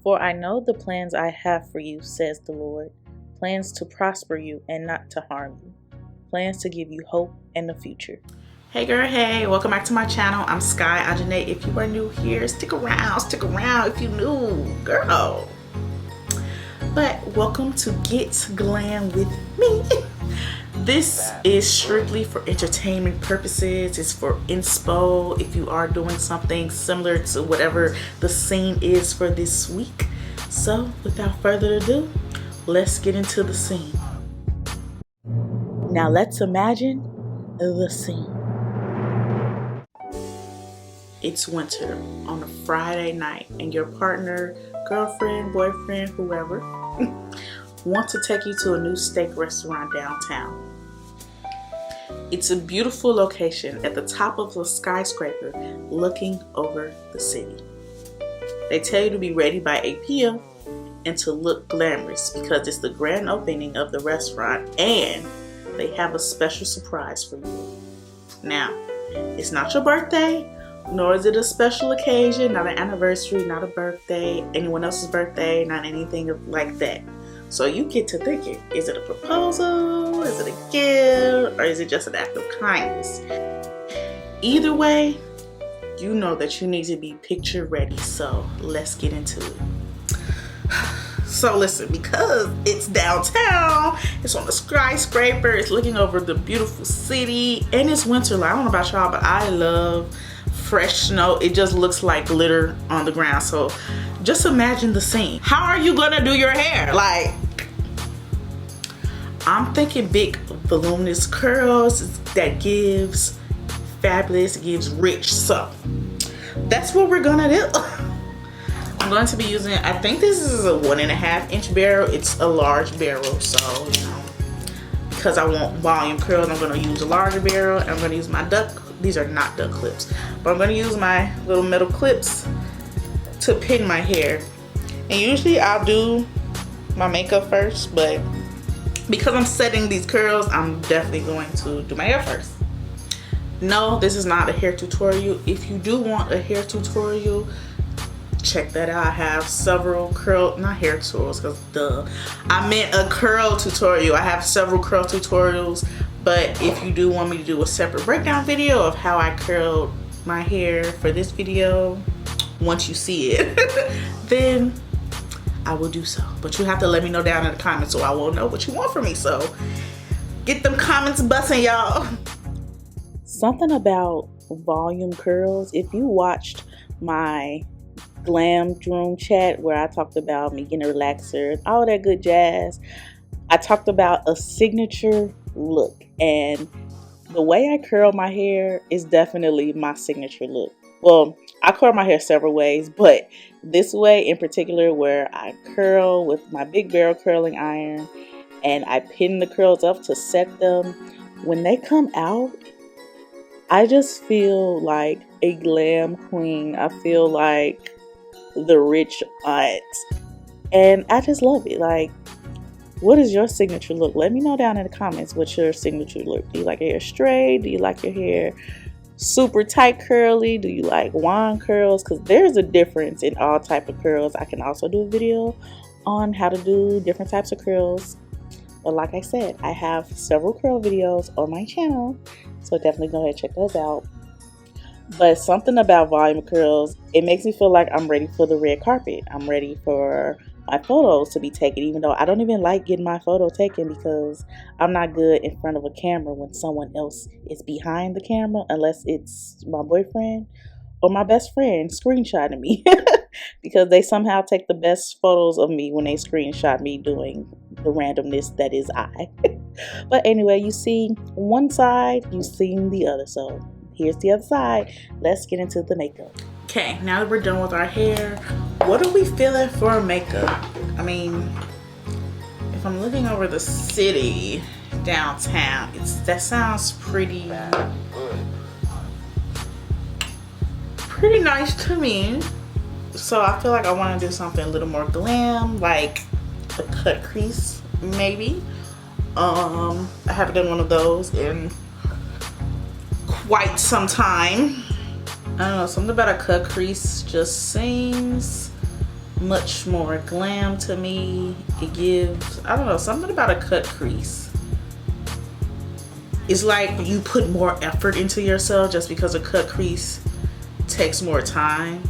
For I know the plans I have for you, says the Lord, plans to prosper you and not to harm you, plans to give you hope and a future. Hey girl, hey, welcome back to my channel. I'm Sky.Onjahnae. If you are new here, stick around if you new, girl. But welcome to Get Glam with me. This is strictly for entertainment purposes. It's for inspo if you are doing something similar to whatever the scene is for this week. So without further ado, let's get into the scene. Now let's imagine the scene. It's winter on a Friday night and your partner, girlfriend, boyfriend, whoever, want to take you to a new steak restaurant downtown. It's a beautiful location at the top of a skyscraper looking over the city. They tell you to be ready by 8 p.m. and to look glamorous because it's the grand opening of the restaurant and they have a special surprise for you. Now, it's not your birthday, nor is it a special occasion, not an anniversary, not a birthday, anyone else's birthday, not anything like that. So you get to thinking, is it a proposal, is it a gift, or is it just an act of kindness? Either way, you know that you need to be picture ready, so let's get into it. So listen, because it's downtown, it's on a skyscraper, it's looking over the beautiful city, and it's winter. Like, I don't know about y'all, but I love fresh snow. It just looks like glitter on the ground. So just imagine the scene. How are you gonna do your hair? Like, I'm thinking big voluminous curls that gives fabulous, gives rich. So that's what we're gonna do. I'm going to be using, I think this is a 1.5 inch barrel. It's a large barrel, so you know, because I want volume curls, I'm going to use a larger barrel. And I'm going to use my duck. These are not duck clips, but I'm going to use my little metal clips to pin my hair. And usually I'll do my makeup first, but because I'm setting these curls, I'm definitely going to do my hair first. No, this is not a hair tutorial. If you do want a hair tutorial, check that out. I have several curl, not hair tutorials, because duh, I meant a curl tutorial. I have several curl tutorials, but if you do want me to do a separate breakdown video of how I curled my hair for this video, once you see it, then I will do so. But you have to let me know down in the comments so I will know what you want from me. So get them comments busting, y'all. Something about volume curls. If you watched my Glam room chat where I talked about me getting a relaxer, all that good jazz, I talked about a signature look, and the way I curl my hair is definitely my signature look. Well, I curl my hair several ways, but this way in particular, where I curl with my big barrel curling iron and I pin the curls up to set them, when they come out, I just feel like a glam queen. I feel like the rich aunt, and I just love it. Like, what is your signature look? Let me know down in the comments what's your signature look. Do you like your hair straight? Do you like your hair super tight curly? Do you like wand curls? Because there's a difference in all type of curls. I can also do a video on how to do different types of curls, but like I said, I have several curl videos on my channel, so definitely go ahead and check those out. But something about volume curls, it makes me feel like I'm ready for the red carpet. I'm ready for my photos to be taken, even though I don't even like getting my photo taken because I'm not good in front of a camera when someone else is behind the camera, unless it's my boyfriend or my best friend screenshotting me because they somehow take the best photos of me when they screenshot me doing the randomness that is I. But anyway, you see one side, you seen the other, so here's the other side. Let's get into the makeup. Okay, now that we're done with our hair, what are we feeling for makeup? I mean, if I'm looking over the city downtown, that sounds pretty nice to me. So I feel like I want to do something a little more glam, like a cut crease maybe. I haven't done one of those in quite some time. I don't know, something about a cut crease just seems much more glam to me. It gives, I don't know, something about a cut crease. It's like you put more effort into yourself just because a cut crease takes more time.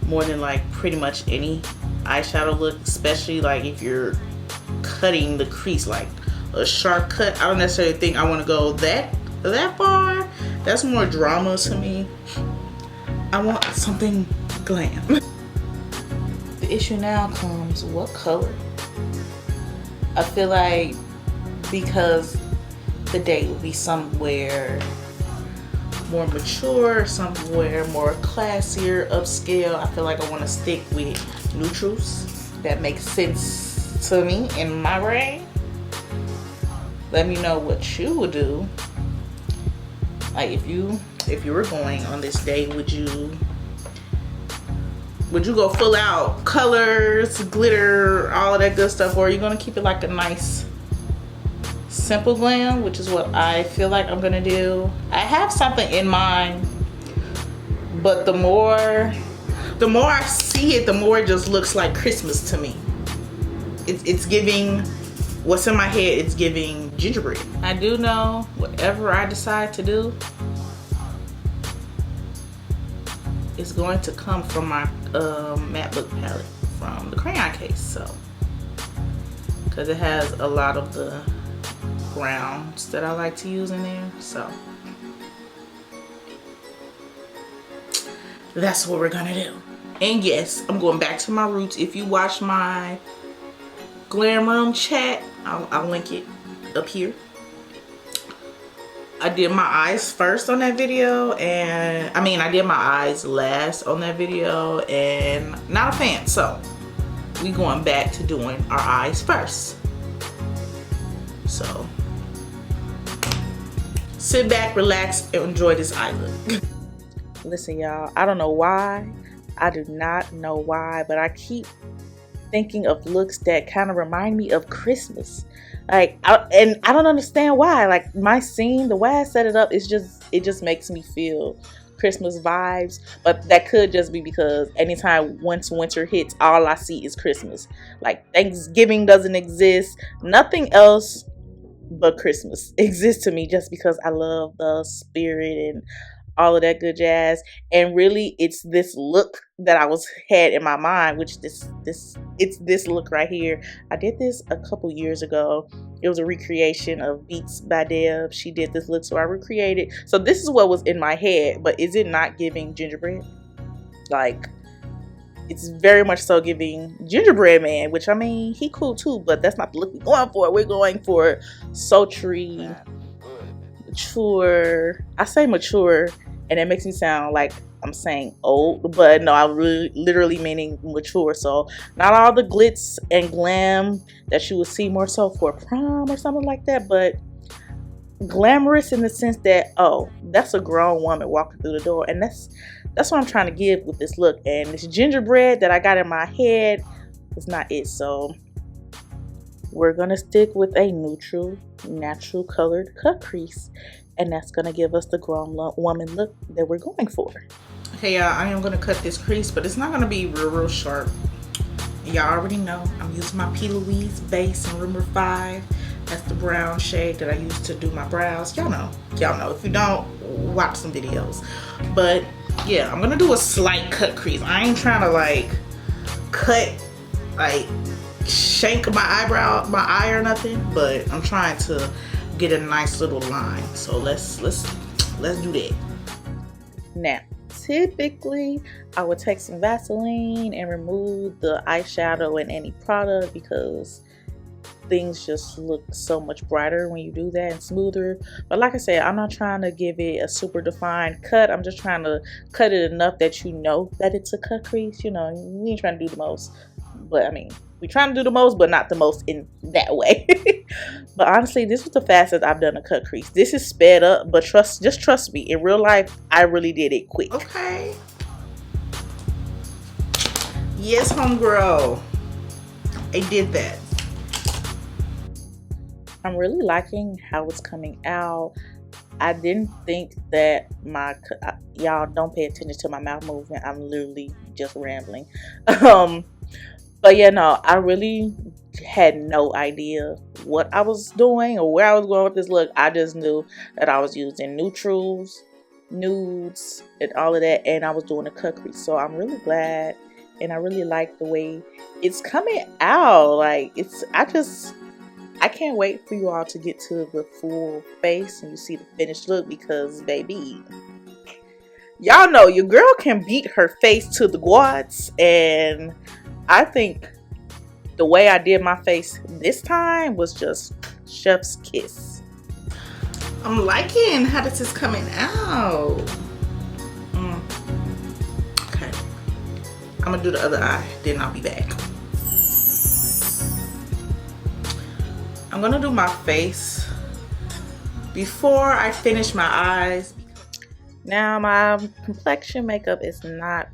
More than like pretty much any eyeshadow look, especially like if you're cutting the crease like a sharp cut. I don't necessarily think I want to go that far. That's more drama to me. I want something glam. The issue now comes, what color? I feel like because the date will be somewhere more mature, somewhere more classier, upscale, I feel like I want to stick with neutrals. That makes sense to me in my brain. Let me know what you would do. Like if you were going on this date, would you go full out colors, glitter, all of that good stuff, or are you gonna keep it like a nice simple glam, which is what I feel like I'm gonna do? I have something in mind, but the more I see it, the more it just looks like Christmas to me. It's giving, what's in my head, it's giving gingerbread. I do know whatever I decide to do is going to come from my matte book palette from the crayon case, so because it has a lot of the browns that I like to use in there, so that's what we're gonna do. And yes, I'm going back to my roots. If you watch my Glam Room chat, I'll link it up here. I did my eyes first on that video, and I did my eyes last on that video, and not a fan, so we going back to doing our eyes first. So sit back, relax, and enjoy this eye look. Listen, y'all, I don't know why. I do not know why, but I keep thinking of looks that kind of remind me of Christmas. Like, and I don't understand why. Like, my scene, the way I set it up, it just makes me feel Christmas vibes. But that could just be because anytime once winter hits, all I see is Christmas. Like, Thanksgiving doesn't exist. Nothing else but Christmas exists to me, just because I love the spirit and all of that good jazz. And really, it's this look that I had in my mind, which it's this look right here. I did this a couple years ago. It was a recreation of Beats by Deb. She did this look, so I recreated. So this is what was in my head, but is it not giving gingerbread? Like, it's very much so giving gingerbread man, which he cool too, but that's not the look we're going for. We're going for sultry, mature. I say mature, and it makes me sound like I'm saying old, but no, I'm really literally meaning mature. So not all the glitz and glam that you would see more so for prom or something like that, but glamorous in the sense that, oh, that's a grown woman walking through the door, and that's what I'm trying to give with this look. And this gingerbread that I got in my head is not it. So we're gonna stick with a neutral, natural colored cut crease, and that's gonna give us the grown woman look that we're going for. Okay, y'all, I am gonna cut this crease, but it's not gonna be real sharp. Y'all already know I'm using my P. Louise base in Rumor 5. That's the brown shade that I use to do my brows. Y'all know. If you don't, watch some videos. But yeah, I'm gonna do a slight cut crease. I ain't trying to like cut, like shank my eye or nothing, but I'm trying to get a nice little line. So let's do that. Now, typically I would take some Vaseline and remove the eyeshadow and any product, because things just look so much brighter when you do that and smoother. But like I said, I'm not trying to give it a super defined cut. I'm just trying to cut it enough that you know that it's a cut crease. You know, we ain't trying to do the most, but we trying to do the most, but not the most in that way. But honestly, this was the fastest I've done a cut crease. This is sped up, but just trust me, in real life, I really did it quick. Okay. Yes, homegirl, I did that. I'm really liking how it's coming out. I didn't think that y'all don't pay attention to my mouth movement. I'm literally just rambling. But yeah, no, I really had no idea what I was doing or where I was going with this look. I just knew that I was using neutrals, nudes, and all of that, and I was doing a cut crease. So I'm really glad, and I really like the way it's coming out. Like, I can't wait for you all to get to the full face and you see the finished look, because baby, y'all know your girl can beat her face to the quads, and I think the way I did my face this time was just chef's kiss. I'm liking how this is coming out. Okay, I'm gonna do the other eye, then I'll be back. I'm gonna do my face before I finish my eyes. Now, my complexion makeup is not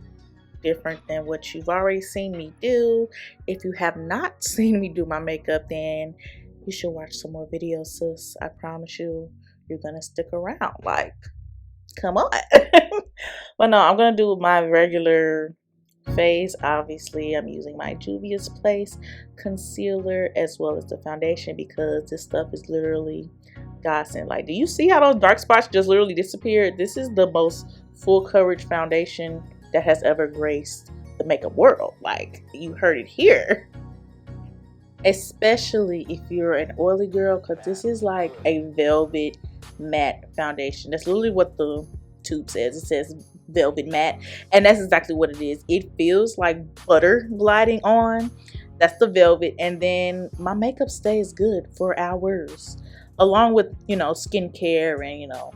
different than what you've already seen me do. If you have not seen me do my makeup, then you should watch some more videos, sis. I promise you, you're gonna stick around. Like, come on. But no, I'm gonna do my regular face. Obviously, I'm using my Juvia's Place concealer as well as the foundation, because this stuff is literally godsend. Like, do you see how those dark spots just literally disappeared? This is the most full coverage foundation that has ever graced the makeup world. Like, you heard it here. Especially if you're an oily girl, because this is like a velvet matte foundation. That's literally what the tube says. It says velvet matte, and that's exactly what it is. It feels like butter gliding on. That's the velvet. And then my makeup stays good for hours, along with, you know, skincare and, you know,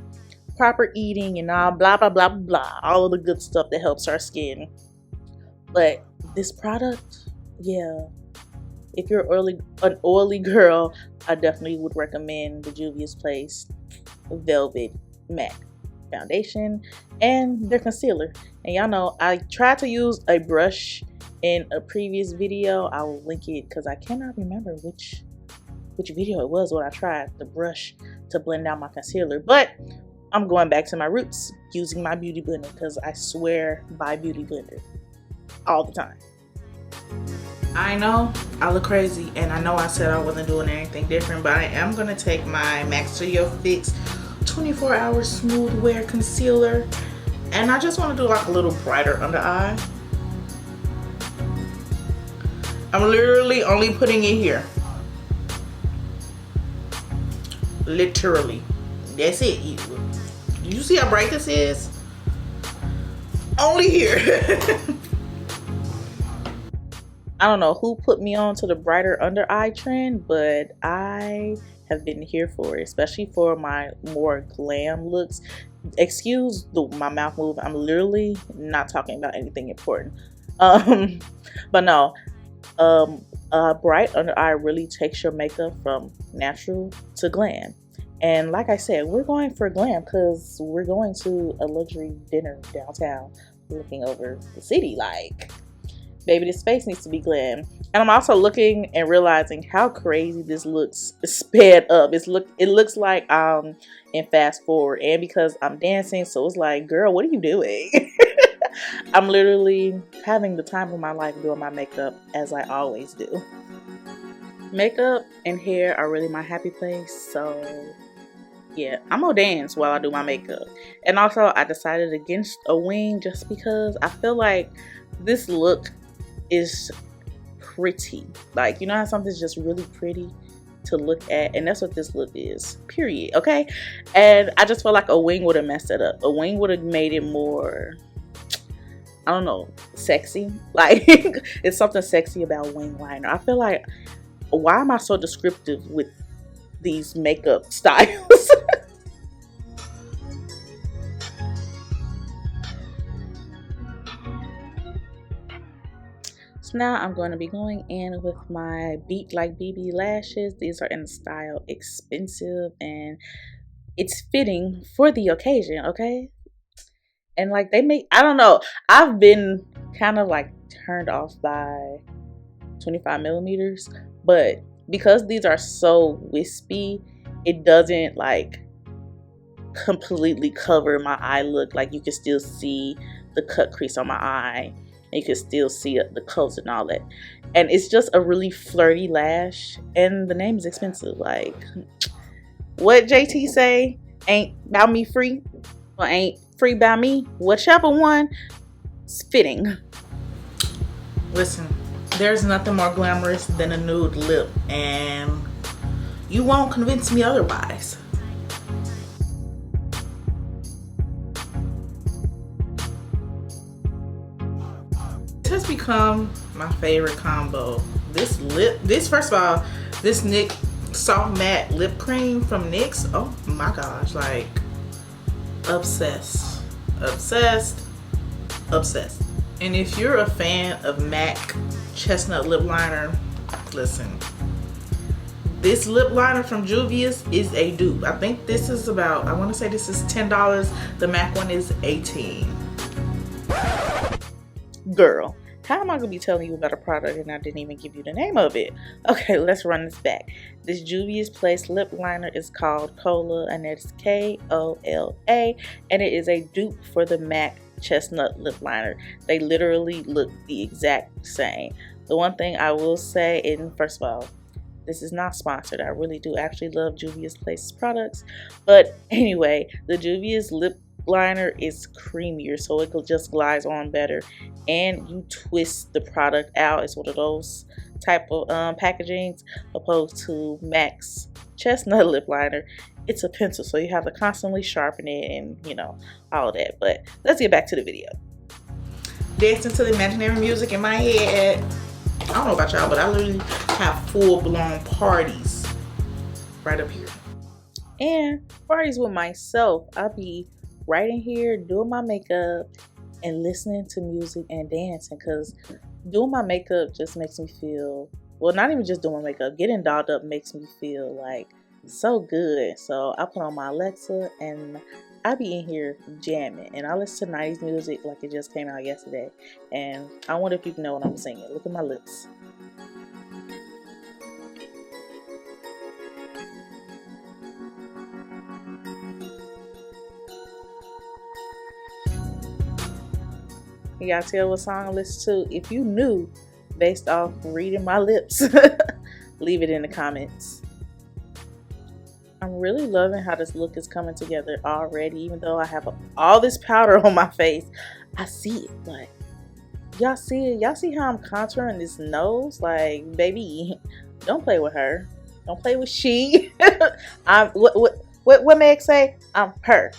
proper eating and all blah blah blah blah, all of the good stuff that helps our skin. But this product, yeah, if you're an oily girl, I definitely would recommend the Juvia's Place Velvet Matte Foundation and their concealer. And y'all know I tried to use a brush in a previous video. I will link it because I cannot remember which video it was when I tried the brush to blend out my concealer. But I'm going back to my roots, using my beauty blender, because I swear by beauty blender all the time. I know I look crazy, and I know I said I wasn't doing anything different, but I am going to take my MAC Studio Fix 24 Hour Smooth Wear Concealer, and I just want to do like a little brighter under eye. I'm literally only putting it here. Literally. That's it. You see how bright this is? Only here. I don't know who put me on to the brighter under eye trend, but I have been here for it, especially for my more glam looks. Excuse my mouth move. I'm literally not talking about anything important. But no, bright under eye really takes your makeup from natural to glam. And like I said, we're going for glam because we're going to a luxury dinner downtown looking over the city. Like, baby, this face needs to be glam. And I'm also looking and realizing how crazy this looks sped up. It looks like in fast forward, and because I'm dancing, so it's like, girl, what are you doing? I'm literally having the time of my life doing my makeup, as I always do. Makeup and hair are really my happy place, so yeah, I'm gonna dance while I do my makeup. And also, I decided against a wing just because I feel like this look is pretty. Like, you know how something's just really pretty to look at, and that's what this look is, period. Okay, and I just felt like a wing would have messed it up. A wing would have made it more, I don't know, sexy. Like, it's something sexy about wing liner. I feel like, why am I so descriptive with these makeup styles? So now I'm going to be going in with my Beat Like BB lashes. These are in the style Expensive, and it's fitting for the occasion, okay? And like, they make, I don't know, I've been kind of like turned off by 25 millimeters, but because these are so wispy, it doesn't like completely cover my eye look. Like, you can still see the cut crease on my eye, and you can still see the colors and all that. And it's just a really flirty lash, and the name is expensive. Like, what JT say? Ain't about me free, or ain't free by me? Whichever one is fitting. Listen, there's nothing more glamorous than a nude lip, and you won't convince me otherwise. This has become my favorite combo. This first of all, this NYX soft matte lip cream from NYX. Oh my gosh, like obsessed, obsessed, obsessed. And if you're a fan of MAC chestnut lip liner, listen. This lip liner from Juvia's is a dupe. I think this is about, I want to say this is $10. The MAC one is $18. Girl, how am I going to be telling you about a product and I didn't even give you the name of it? Okay, let's run this back. This Juvia's Place lip liner is called Cola, and it's Kola, and it is a dupe for the MAC chestnut lip liner. They literally look the exact same. The one thing I will say, and first of all, this is not sponsored. I really do actually love Juvia's Place products. But anyway, the Juvia's lip liner is creamier, so it just glides on better, and you twist the product out. It's one of those type of packagings, opposed to MAC's chestnut lip liner. It's a pencil, so you have to constantly sharpen it and, you know, all of that. But let's get back to the video. Dancing to the imaginary music in my head. I don't know about y'all, but I literally have full-blown parties right up here. And parties with myself. I'll be right in here doing my makeup and listening to music and dancing, because doing my makeup just makes me feel, well, not even just doing my makeup, getting dolled up makes me feel like so good. So I put on my Alexa and I be in here jamming, and I listen to 90s music like it just came out yesterday, and I wonder if you can know what I'm singing. Look at my lips. You gotta tell what song I listen to. If you knew based off reading my lips, leave it in the comments. I'm really loving how this look is coming together already. Even though I have all this powder on my face, I see it. Like, y'all see it? Y'all see how I'm contouring this nose? Like, baby, don't play with her. Don't play with she. I'm what Meg say? I'm her.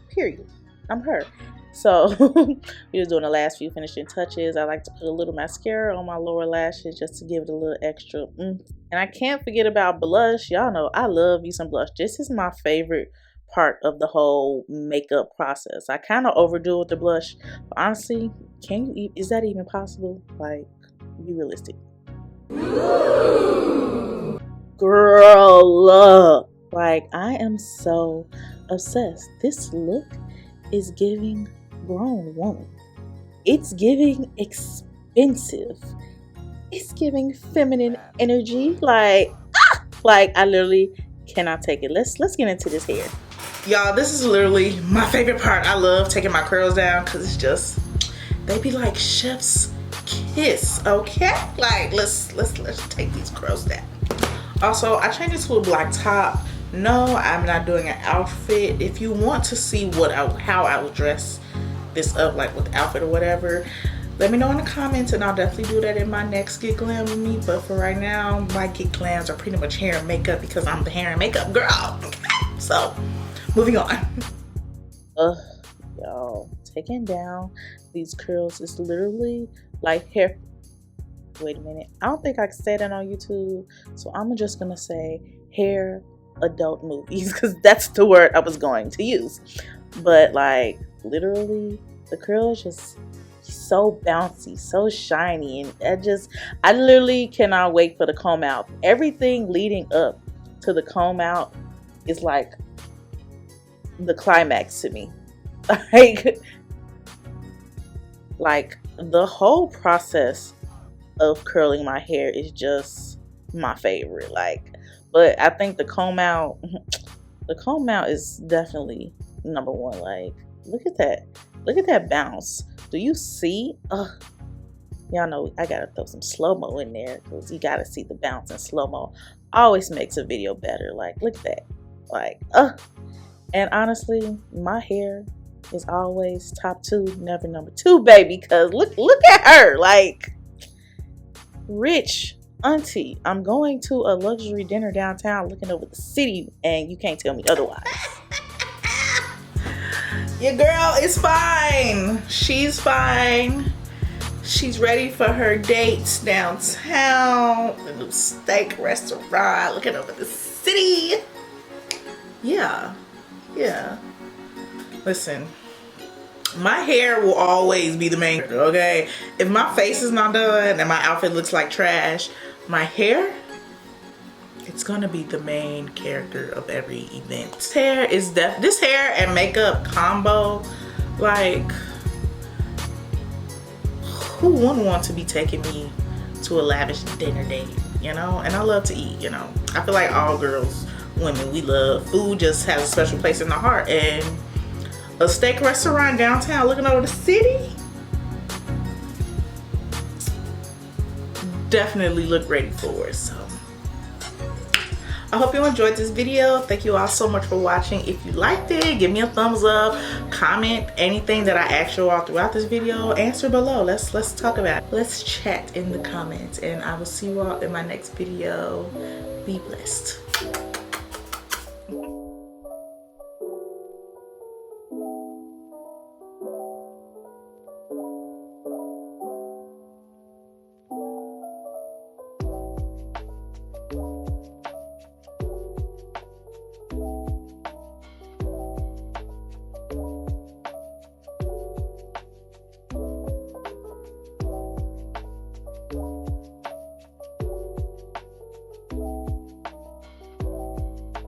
Period. I'm her. So we're just doing the last few finishing touches. I like to put a little mascara on my lower lashes just to give it a little extra And I can't forget about blush. Y'all know I love me some blush. This is my favorite part of the whole makeup process. I kind of overdo it with the blush, but honestly, is that even possible? Like, be realistic. Girl, like, I am so obsessed. This look is giving grown woman. It's giving expensive. It's giving feminine energy. Like I literally cannot take it. Let's get into this hair. Y'all, this is literally my favorite part. I love taking my curls down because it's just, they be like chef's kiss, okay? Like, let's take these curls down. Also, I changed it to a black top. No, I'm not doing an outfit. If you want to see how I would dress this up, like with outfit or whatever, let me know in the comments, and I'll definitely do that in my next Ggwm with me. But for right now, my Ggwms are pretty much hair and makeup because I'm the hair and makeup girl. So, moving on. Y'all, taking down these curls is literally like hair. Wait a minute. I don't think I can say that on YouTube, so I'm just gonna say hair adult movies, because that's the word I was going to use. But like, literally, the curl is just so bouncy, so shiny, and I literally cannot wait for the comb out. Everything leading up to the comb out is like the climax to me. Like the whole process of curling my hair is just my favorite. Like, but I think the comb out is definitely number one. Like, look at that bounce. Do you see? Y'all know I gotta throw some slow-mo in there because you gotta see the bounce in slow-mo. Always makes a video better. Like, look at that. Like, and honestly, my hair is always top 2, never number 2, baby. Cause look at her. Like, rich auntie. I'm going to a luxury dinner downtown looking over the city, and you can't tell me otherwise. Your girl is fine. She's fine. She's ready for her dates downtown, the new steak restaurant, looking over the city. Yeah. Listen, my hair will always be the main, okay? If my face is not done and my outfit looks like trash, my hair, it's gonna be the main character of every event. This hair and makeup combo, like, who wouldn't want to be taking me to a lavish dinner date, you know? And I love to eat, you know? I feel like all girls, women, we love food, just has a special place in the heart. And a steak restaurant downtown looking over the city, definitely look ready for it. So I hope you enjoyed this video. Thank you all so much for watching. If you liked it, give me a thumbs up, comment anything that I asked you all throughout this video, answer below. Let's talk about it. Let's chat in the comments, and I will see you all in my next video. Be blessed.